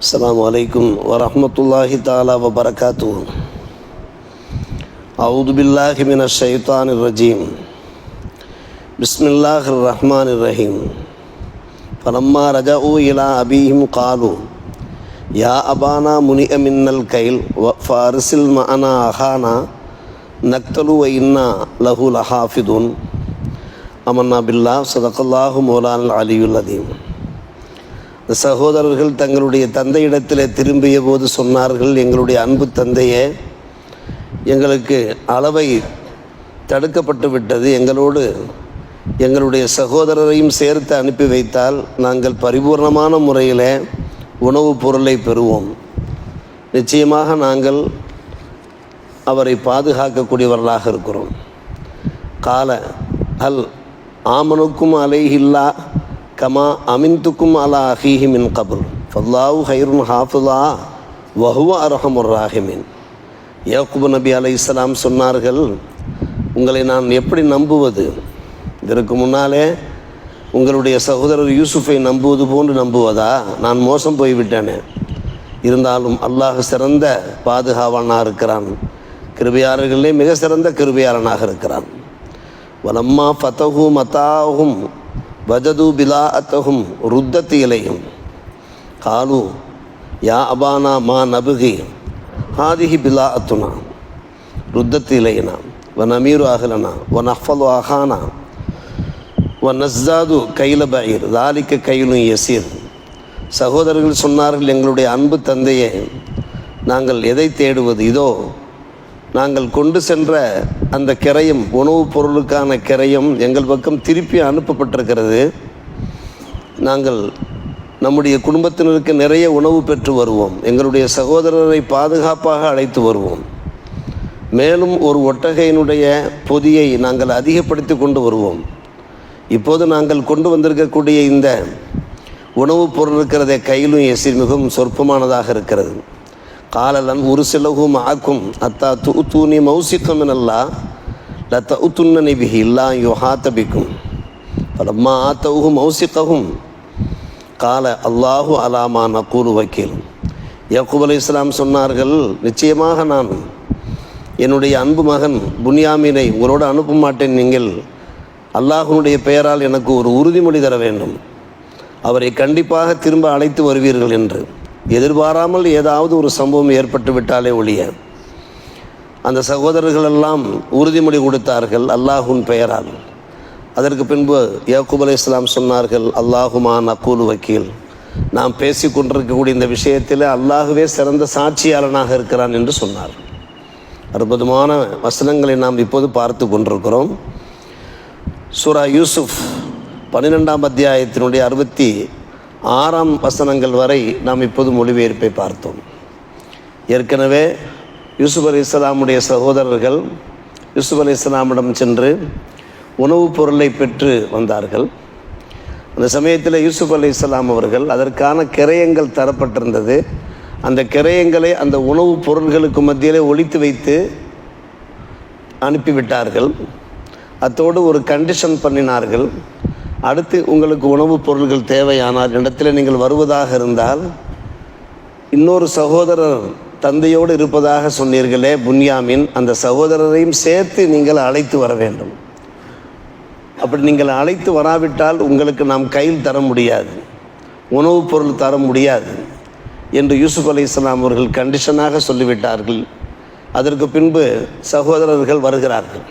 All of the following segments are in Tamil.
السلام عليكم ورحمة الله تعالى وبركاته. أعوذ بالله من الشيطان الرجيم. بسم الله الرحمن الرحيم. فلما رجعوا إلى أبيهم قالوا يا أبانا منع منا الكيل فأرسل معنا أخانا نقتل وإنا له لحافظون. آمنا بالله صدق الله مولانا العلي العظيم. சகோதரர்கள் தங்களுடைய தந்தையிடத்தில் திரும்பிய போது சொன்னார்கள், எங்களுடைய அன்பு தந்தையே, எங்களுக்கு அளவை தடுக்கப்பட்டு விட்டது. எங்களோடு எங்களுடைய சகோதரரையும் சேர்த்து அனுப்பி வைத்தால் நாங்கள் பரிபூர்ணமான முறையில் உணவுப் பொருளை பெறுவோம். நிச்சயமாக நாங்கள் அவரை பாதுகாக்கக்கூடியவர்களாக இருக்கிறோம். கால அல் ஆமனுக்கும் அலைஹில்லா கமா அமின்துக்கும் அலா அஹீஹி மின் கபுல் ஃபல்லாஹு ஹைருன் ஹாஃபிலா வஹுவ அர்ஹமுர் ராஹிமீன். யாக்கூப் நபி அலைஹிஸ்ஸலாம் சொன்னார்கள், உங்களை நான் எப்படி நம்புவது? இதற்கு முன்னாலே உங்களுடைய சகோதரர் யூசுஃபை நம்புவது போன்று நம்புவதா? நான் மோசம் போய்விட்டேனே. இருந்தாலும் அல்லாஹ் சிறந்த பாதுகாவலனாக இருக்கிறான், கிருபையாளர்களே மிக சிறந்த கிருபையாளனாக இருக்கிறான். வலம்மா ஃபதஹு மதாஹும் வஜது பிலாஅத்தஹும் ருத்தத் இலைஹிம் காலு யா அபானா மா நபுகி ஹாதிஹி பிலாஅத்துனா ருத்தத் இலைனா வ நமீரு அஹ்லனா வ நஹ்ஃபது அஹானா வ நஸ்ஸாது கைல பஈர் தாலிக்க கைலுன் யசீர். சகோதரர்கள் சொன்னார்கள், எங்களுடைய அன்பு தந்தையே, நாங்கள் எதை தேடுவது? இதோ நாங்கள் கொண்டு சென்ற அந்த கிரயம், உணவுப் பொருளுக்கான கிரயம் எங்கள் பக்கம் திருப்பி அனுப்பப்பட்டிருக்கிறது. நாங்கள் நம்முடைய குடும்பத்தினருக்கு நிறைய உணவு பெற்று வருவோம். எங்களுடைய சகோதரரை பாதுகாப்பாக அழைத்து வருவோம். மேலும் ஒரு ஒட்டகையினுடைய பொதியை நாங்கள் அதிகப்படுத்தி கொண்டு வருவோம். இப்போது நாங்கள் கொண்டு வந்திருக்கக்கூடிய இந்த உணவுப் பொருள் இருக்கிறதே கையிலும் எசிர் மிகவும் சொற்பமானதாக இருக்கிறது. காலலன் ஒரு சிலகும் ஆக்கும் அத்தா தூணி மௌசிக்கம் அல்லா லத்த உத்துன்னி பிஹி இல்லா யுஹாத்தபிக்கும் பலம்மா ஆத்தவுகும் மௌசிக்கவும் கால அல்லாஹு அலாமா நக்கூறு வக்கீல். யாக்கூப் அலைஹிஸ்ஸலாம் சொன்னார்கள், நிச்சயமாக நான் என்னுடைய அன்பு மகன் புன்யாமீனை உங்களோடு அனுப்ப மாட்டேன். நீங்கள் அல்லாஹ்வுடைய பெயரால் எனக்கு ஒரு உறுதிமொழி தர வேண்டும், அவரை கண்டிப்பாக திரும்ப அழைத்து வருவீர்கள் என்று. எதிர்பாராமல் ஏதாவது ஒரு சம்பவம் ஏற்பட்டு விட்டாலே ஒழிய அந்த சகோதரர்களெல்லாம் உறுதிமொழி கொடுத்தார்கள் அல்லாஹுவின் பெயரால். அதற்கு பின்பு யாக்கூப் அலைஹிஸ்ஸலாம் சொன்னார்கள், அல்லாஹுமா நக்கூலு வக்கீல், நாம் பேசி கொண்டிருக்கக்கூடிய இந்த விஷயத்தில் அல்லாஹுவே சிறந்த சாட்சியாளனாக இருக்கிறான் என்று சொன்னார். அற்புதமான வசனங்களை நாம் இப்போது பார்த்து கொண்டிருக்கிறோம். சூரா யூசுஃப் 12ஆம் அத்தியாயத்தினுடைய 66ஆம் வசனங்கள் வரை நாம் இப்போது மொழிபெயர்ப்பை பார்த்தோம். ஏற்கனவே யூசுப் அலைஹிஸ்ஸலாமுடைய சகோதரர்கள் யூசுப் அலைஹிஸ்ஸலாமிடம் சென்று உணவுப் பொருளை பெற்று வந்தார்கள். அந்த சமயத்தில் யூசுப் அலைஹிஸ்ஸலாம் அவர்கள் அதற்கான கிரயங்கள் தரப்பட்டிருந்தது. அந்த கிரயங்களை அந்த உணவுப் பொருள்களுக்கு மத்தியிலே ஒளித்து வைத்து அனுப்பிவிட்டார்கள். அத்தோடு ஒரு கண்டிஷன் பண்ணினார்கள், அடுத்து உங்களுக்கு உணவுப் பொருள்கள் தேவையானால் இடத்துல நீங்கள் வருவதாக இருந்தால் இன்னொரு சகோதரர் தந்தையோடு இருப்பதாக சொன்னீர்களே புன்யாமின், அந்த சகோதரரையும் சேர்த்து நீங்கள் அழைத்து வர வேண்டும். அப்படி நீங்கள் அழைத்து வராவிட்டால் உங்களுக்கு நாம் கையில் தர முடியாது, உணவுப் பொருள் தர முடியாது என்று யூசுப் அலைஹிஸ்ஸலாம் அவர்கள் கண்டிஷனாக சொல்லிவிட்டார்கள். அதற்கு பின்பு சகோதரர்கள் வருகிறார்கள்.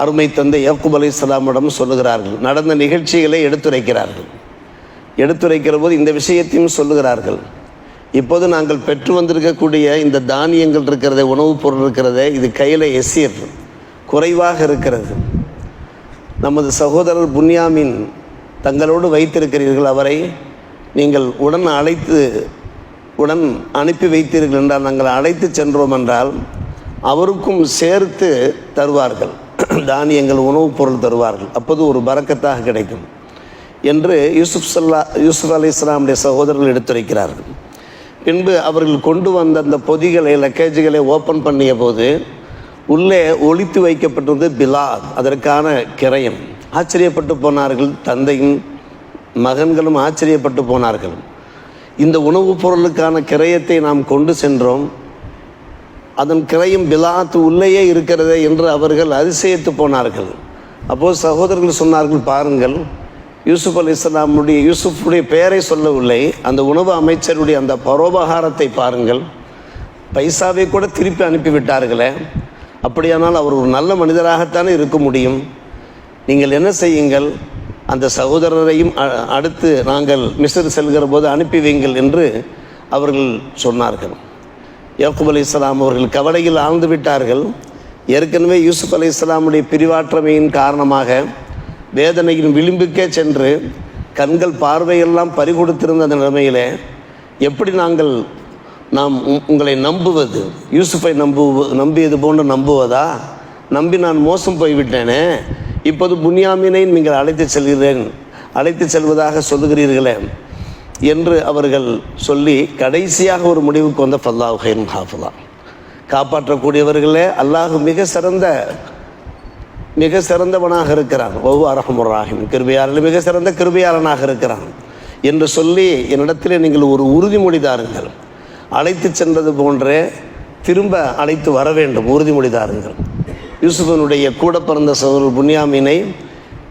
அருமை தந்தை யாக்கூப் அலைஹிஸ்ஸலாமிடம் சொல்லுகிறார்கள், நடந்த நிகழ்ச்சிகளை எடுத்துரைக்கிறார்கள். எடுத்துரைக்கிற போது இந்த விஷயத்தையும் சொல்லுகிறார்கள். இப்போது நாங்கள் பெற்று வந்திருக்கக்கூடிய இந்த தானியங்கள் இருக்கிறதே, உணவுப் பொருள் இருக்கிறதே, இது கையில் எசீர் குறைவாக இருக்கிறது. நமது சகோதரர் புன்யாமின் தங்களோடு வைத்திருக்கிறீர்கள், அவரை நீங்கள் உடன் அனுப்பி வைத்தீர்கள் என்றால், நாங்கள் அழைத்து சென்றோம் என்றால் அவருக்கும் சேர்த்து தருவார்கள், தானியங்கள் உணவுப் பொருள் தருவார்கள், அப்போது ஒரு பரக்கத்தாக கிடைக்கும் என்று யூசுப் அலைஹிஸ்ஸலாமுடைய சகோதரர்கள் எடுத்துரைக்கிறார்கள். பின்பு அவர்கள் கொண்டு வந்த அந்த பொதிகளை, லக்கேஜுகளை ஓப்பன் பண்ணிய போது உள்ளே ஒளித்து வைக்கப்பட்டிருந்தது பிலாத், அதற்கான கிரயம். ஆச்சரியப்பட்டு போனார்கள், தந்தையும் மகன்களும் ஆச்சரியப்பட்டு போனார்கள். இந்த உணவுப் பொருளுக்கான கிரயத்தை நாம் கொண்டு சென்றோம், அதன் கிரயம் பிலாத்து உள்ளேயே இருக்கிறதே என்று அவர்கள் அதிசயித்து போனார்கள். அப்போது சகோதரர்கள் சொன்னார்கள், பாருங்கள், யூசுப் அலைஹிஸ்ஸலாமுடைய யூசுஃபுடைய பெயரை சொல்லவில்லை, அந்த உணவு அமைச்சருடைய அந்த பரோபகாரத்தை பாருங்கள், பைசாவை கூட திருப்பி அனுப்பிவிட்டார்களே, அப்படியானால் அவர் ஒரு நல்ல மனிதராகத்தானே இருக்க முடியும். நீங்கள் என்ன செய்யுங்கள், அந்த சகோதரரையும் அடுத்து நாங்கள் மிஸ்ர் செல்கிற போது அனுப்பி வைங்கள் என்று அவர்கள் சொன்னார்கள். யாக்கூப் அலைஹிஸ்ஸலாம் அவர்கள் கவலையில் ஆழ்ந்து விட்டார்கள். ஏற்கனவே யூசுப் அலைஹிஸ்ஸலாமுடைய பிரிவாற்றமையின் காரணமாக வேதனையின் விளிம்புக்கே சென்று கண்கள் பார்வையெல்லாம் பறிகொடுத்திருந்த அந்த நிலைமையில் எப்படி நாம் உங்களை நம்புவது, யூசுஃபை நம்பியது போன்று நம்புவதா? நம்பி நான் மோசம் போய்விட்டேனே, இப்போது புன்யாமீனை நீங்கள் அழைத்து செல்வதாக சொல்லுகிறீர்களே என்று அவர்கள் சொல்லி கடைசியாக ஒரு முடிவுக்கு வந்த ஃபல்லாஹு கைரும் ஹாஃபிதா, காப்பாற்றக்கூடியவர்களே அல்லாஹ் மிக சிறந்தவனாக இருக்கிறான், வஹுவ அர்ஹமுர் ராஹிம், கிருபையாளன் மிக சிறந்த கிருபையாளனாக இருக்கிறான் என்று சொல்லி என்னிடத்திலே நீங்கள் ஒரு உறுதிமொழி தாருங்கள், அழைத்து சென்றது போன்றே திரும்ப அழைத்து வர வேண்டும், உறுதிமொழி தாருங்கள். யூசுஃபனுடைய கூட பிறந்த சகோதரர் புன்யாமீனை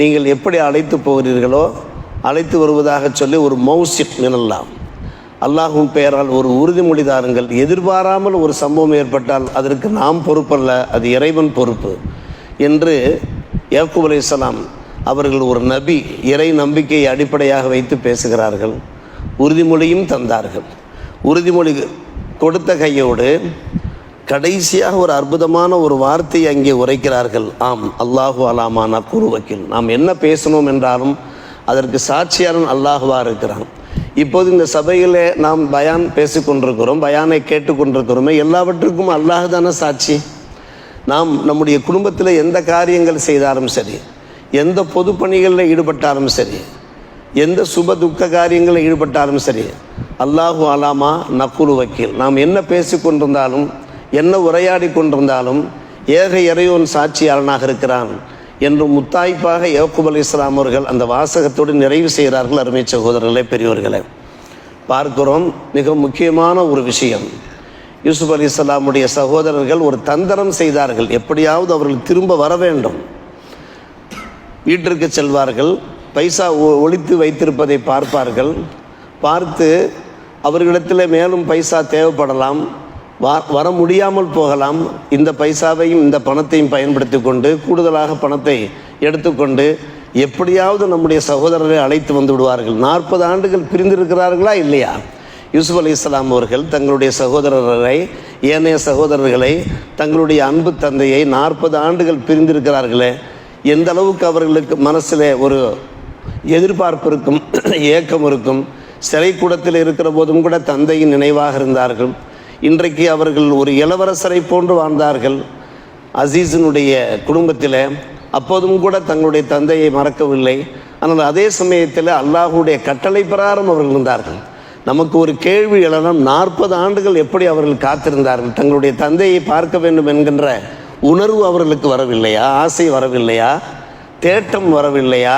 நீங்கள் எப்படி அழைத்து போகிறீர்களோ அழைத்து வருவதாக சொல்லி ஒரு மௌசிக் மினல்லாம், அல்லாஹ்வின் பெயரால் ஒரு உறுதிமொழி தாருங்கள். எதிர்பாராமல் ஒரு சம்பவம் ஏற்பட்டால் அதற்கு நாம் பொறுப்பல்ல, அது இறைவன் பொறுப்பு என்று யாக்கூப் அலைஹிஸ்ஸலாம் அவர்கள் ஒரு நபி, இறை நம்பிக்கையை அடிப்படையாக வைத்து பேசுகிறார்கள். உறுதிமொழியும் தந்தார்கள். உறுதிமொழி கொடுத்த கையோடு கடைசியாக ஒரு அற்புதமான ஒரு வார்த்தையை அங்கே உரைக்கிறார்கள். ஆம், அல்லாஹு அலாமா நக்கூறு வக்கீல், நாம் என்ன பேசணும் என்றாலும் அதற்கு சாட்சியாளன் அல்லாஹுவாக இருக்கிறான். இப்போது இந்த சபையிலே நாம் பயான் பேசிக்கொண்டிருக்கிறோம், பயானை கேட்டுக்கொண்டிருக்கிறோமே, எல்லாவற்றுக்கும் அல்லாஹ் தானே சாட்சி. நாம் நம்முடைய குடும்பத்தில் எந்த காரியங்கள் செய்தாலும் சரி, எந்த பொது பணிகளில் ஈடுபட்டாலும் சரி, எந்த சுப துக்க காரியங்களில் ஈடுபட்டாலும் சரி, அல்லாஹு அலாமா நக்கூறு வக்கீல், நாம் என்ன பேசி கொண்டிருந்தாலும் என்ன உரையாடி கொண்டிருந்தாலும் ஏக இறைவன் சாட்சியாளனாக இருக்கிறான் என்று முத்தாய்ப்பாக யாக்கூப் அலைஹிஸ்ஸலாம் அவர்கள் அந்த வாசகத்தோடு நிறைவு செய்கிறார்கள். அருமை சகோதரர்களே, பெரியவர்களே, பார்க்கிறோம் மிக முக்கியமான ஒரு விஷயம். யூசுப் அலைஹிஸ்ஸலாமுடைய சகோதரர்கள் ஒரு தந்திரம் செய்தார்கள், எப்படியாவது அவர்கள் திரும்ப வர வேண்டும். வீட்டிற்கு செல்வார்கள், பைசா ஒளித்து வைத்திருப்பதை பார்ப்பார்கள், பார்த்து அவர்களிடத்தில் மேலும் பைசா தேவைப்படலாம், வர முடியாமல் போகலாம், இந்த பைசாவையும் இந்த பணத்தையும் பயன்படுத்தி கொண்டு கூடுதலாக பணத்தை எடுத்துக்கொண்டு எப்படியாவது நம்முடைய சகோதரரை அழைத்து வந்து விடுவார்கள். 40 ஆண்டுகள் பிரிந்திருக்கிறார்களா இல்லையா? யூசுப் அலைஹிஸ்ஸலாம் அவர்கள் தங்களுடைய சகோதரரை, ஏனைய சகோதரர்களை, தங்களுடைய அன்பு தந்தையை 40 ஆண்டுகள் பிரிந்திருக்கிறார்களே, எந்த அளவுக்கு அவர்களுக்கு மனசில் ஒரு எதிர்பார்ப்பு இருக்கும், ஏக்கம் இருக்கும். சிறை கூடத்தில் இருக்கிற போதும் கூட தந்தையின் நினைவாக இருந்தார்கள். இன்றைக்கு அவர்கள் ஒரு இளவரசரை போன்று வாழ்ந்தார்கள் அசீஸினுடைய குடும்பத்தில். அப்போதும் கூட தங்களுடைய தந்தையை மறக்கவில்லை. ஆனால் அதே சமயத்தில் அல்லாஹுடைய கட்டளை பிரகாரம் அவர்கள் இருந்தார்கள். நமக்கு ஒரு கேள்வி எழலாம், 40 ஆண்டுகள் எப்படி அவர்கள் காத்திருந்தார்கள்? தங்களுடைய தந்தையை பார்க்க வேண்டும் என்கின்ற உணர்வு அவர்களுக்கு வரவில்லையா? ஆசை வரவில்லையா? தேட்டம் வரவில்லையா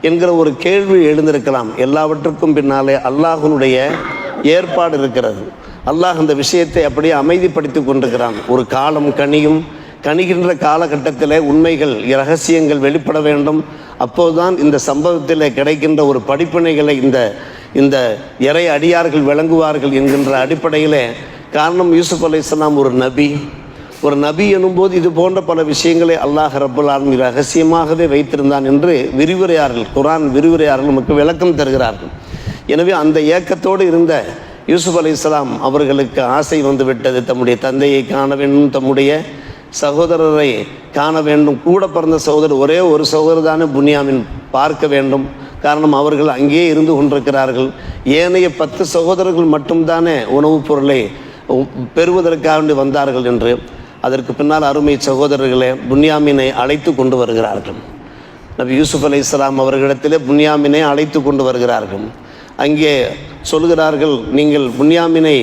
என்கிற ஒரு கேள்வி எழுந்திருக்கலாம். எல்லாவற்றுக்கும் பின்னாலே அல்லாஹ்வினுடைய ஏற்பாடு இருக்கிறது. அல்லாஹ் அந்த விஷயத்தை அப்படியே அமைதிப்படுத்தி கொண்டிருக்கிறான். ஒரு காலம் கணிகின்ற காலகட்டத்தில் உண்மைகள், இரகசியங்கள் வெளிப்பட வேண்டும். அப்போதுதான் இந்த சம்பவத்தில் கிடைக்கின்ற ஒரு படிப்பினைகளை இந்த இறை அடியார்கள் விளங்குவார்கள் என்கின்ற அடிப்படையில். காரணம், யூசுப் அலைஹிஸ்ஸலாம் ஒரு நபி எனும்போது இது போன்ற பல விஷயங்களை அல்லாஹ் ரப்பல் ஆலமீன் ரகசியமாகவே வைத்திருந்தான் என்று குர்ஆன் விரிவுரையாளர்கள் நமக்கு விளக்கம் தருகிறார்கள். எனவே அந்த ஏக்கத்தோடு இருந்த யூசுப் அலைஹிஸ்ஸலாம் அவர்களுக்கு ஆசை வந்துவிட்டது, தம்முடைய தந்தையை காண வேண்டும், தம்முடைய சகோதரரை காண வேண்டும். கூட பிறந்த சகோதரர், ஒரே ஒரு சகோதரர் தானே புன்யாமின், பார்க்க வேண்டும். காரணம், அவர்கள் அங்கேயே இருந்து கொண்டிருக்கிறார்கள். ஏனைய 10 சகோதரர்கள் மட்டும்தானே உணவுப் பொருளை பெறுவதற்காக வந்தார்கள் என்று. அதற்கு பின்னால் அருமை சகோதரர்களே புன்யாமினை அழைத்து கொண்டு வருகிறார்கள். நபி யூசுப் அலைஹிஸ்ஸலாம் அவர்களிடத்திலே புன்யாமினை அழைத்து கொண்டு வருகிறார்கள். அங்கே சொல்கிறார்கள், நீங்கள் புன்யாமினை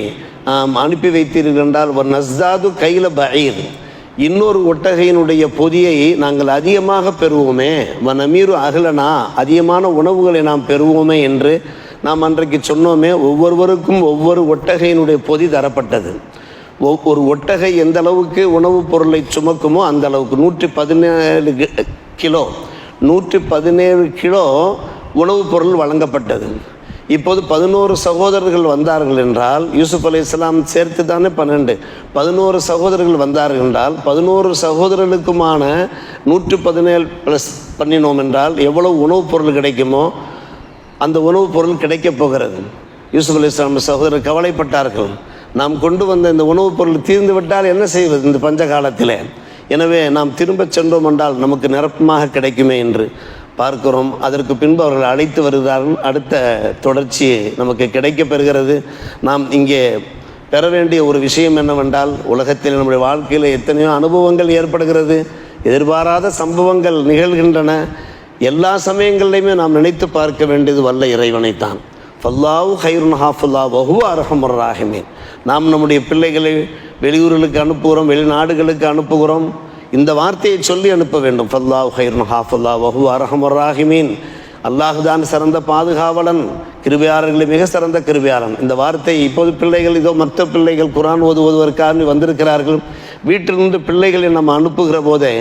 அனுப்பி வைத்தீர்கள் என்றால் நஸ்தாது கைல பஈர், இன்னொரு ஒட்டகையினுடைய பொதியை நாங்கள் அதிகமாக பெறுவோமே, வனமீரு அகலனா, அதிகமான உணவுகளை நாம் பெறுவோமே என்று நாம் அன்றைக்கு சொன்னோமே, ஒவ்வொருவருக்கும் ஒவ்வொரு ஒட்டகையினுடைய பொதி தரப்பட்டது. ஒரு ஒட்டகை எந்த அளவுக்கு உணவுப் பொருளை சுமக்குமோ அந்த அளவுக்கு 117 கிலோ 117 கிலோ உணவுப் பொருள் வழங்கப்பட்டது. இப்போது 11 சகோதரர்கள் வந்தார்கள் என்றால், யூசுப் அலைஹிஸ்ஸலாம் சேர்த்து தானே 11 சகோதரர்கள் வந்தார்கள் என்றால் 11 சகோதரர்களுக்குமான 117 ப்ளஸ் பண்ணினோம் என்றால் எவ்வளவு உணவுப் பொருள் கிடைக்குமோ அந்த உணவுப் பொருள் கிடைக்கப் போகிறது. யூசுப் அலைஹிஸ்ஸலாம் சகோதரர் கவலைப்பட்டார்கள், நாம் கொண்டு வந்த இந்த உணவுப் பொருள் தீர்ந்து விட்டால் என்ன செய்வது இந்த பஞ்ச காலத்தில்? எனவே நாம் திரும்ப சென்றோம் என்றால் நமக்கு நிரப்பமாக கிடைக்குமே என்று பார்க்கிறோம். அதற்கு பின்பு அவர்கள் அழைத்து வருகிறார்கள். அடுத்த தொடர்ச்சி நமக்கு கிடைக்கப் பெறுகிறது. நாம் இங்கே பெற வேண்டிய ஒரு விஷயம் என்னவென்றால், உலகத்தில் நம்முடைய வாழ்க்கையில் எத்தனையோ அனுபவங்கள் ஏற்படுகிறது, எதிர்பாராத சம்பவங்கள் நிகழ்கின்றன. எல்லா சமயங்கள்லையுமே நாம் நினைத்து பார்க்க வேண்டியது வல்ல இறைவனைத்தான். ஃபல்லாஹு கைருன் ஹாஃபுல்லா வஹுவ அர்ஹமுர் ராஹிமீன். நாம் நம்முடைய பிள்ளைகளை வெளியூர்களுக்கு அனுப்புகிறோம், வெளிநாடுகளுக்கு அனுப்புகிறோம். இந்த வார்த்தையை சொல்லி அனுப்ப வேண்டும். ஃபல்லாஹு கைருன் ஹாஃபுல்லா வஹுவ அர்ஹமுர் ராஹிமீன். அல்லாஹுதான் சிறந்த பாதுகாவலன், கிருபையாளர்களை மிக சிறந்த கிருபையாளன். இந்த வார்த்தை இப்போது பிள்ளைகள் இதோ மற்ற பிள்ளைகள் குர்ஆன் ஓதுவதற்காக வந்திருக்கிறார்கள். வீட்டிலிருந்து பிள்ளைகளை நம்ம அனுப்புகிற போதே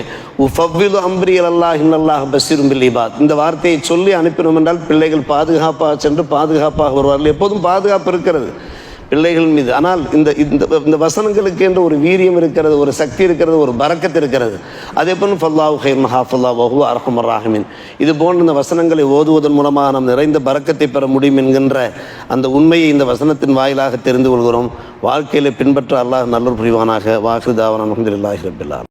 உஃபவ்விது அம்ரி அல்லாஹ் இன்னல்லாஹ் பஸீரும் பில் இபாத், இந்த வார்த்தையை சொல்லி அனுப்பினோம் என்றால் பிள்ளைகள் பாதுகாப்பாக சென்று பாதுகாப்பாக வருவார்கள். எப்போதும் பாதுகாப்பு இருக்கிறது பிள்ளைகள் மீது. ஆனால் இந்த இந்த வசனங்களுக்கு என்ற ஒரு வீரியம் இருக்கிறது, ஒரு சக்தி இருக்கிறது, ஒரு பரக்கத்து இருக்கிறது. அதே போல் ஃபல்லாஹு கைருன் ஹாஃபுல்லா வஹுவ அர்ஹமுர் ராஹிமீன். இது போன்ற இந்த வசனங்களை ஓதுவதன் மூலமாக நாம் நிறைந்த பரக்கத்தை பெற முடியும் என்கின்ற அந்த உண்மையை இந்த வசனத்தின் வாயிலாக தெரிந்து கொள்கிறோம். வாழ்க்கையில் பின்பற்ற அல்லாஹ் நல்லொரு புரிவானாக. வாஹிரு தாவானா அல்ஹம்துலில்லாஹி ரப்பில் ஆலமீன்.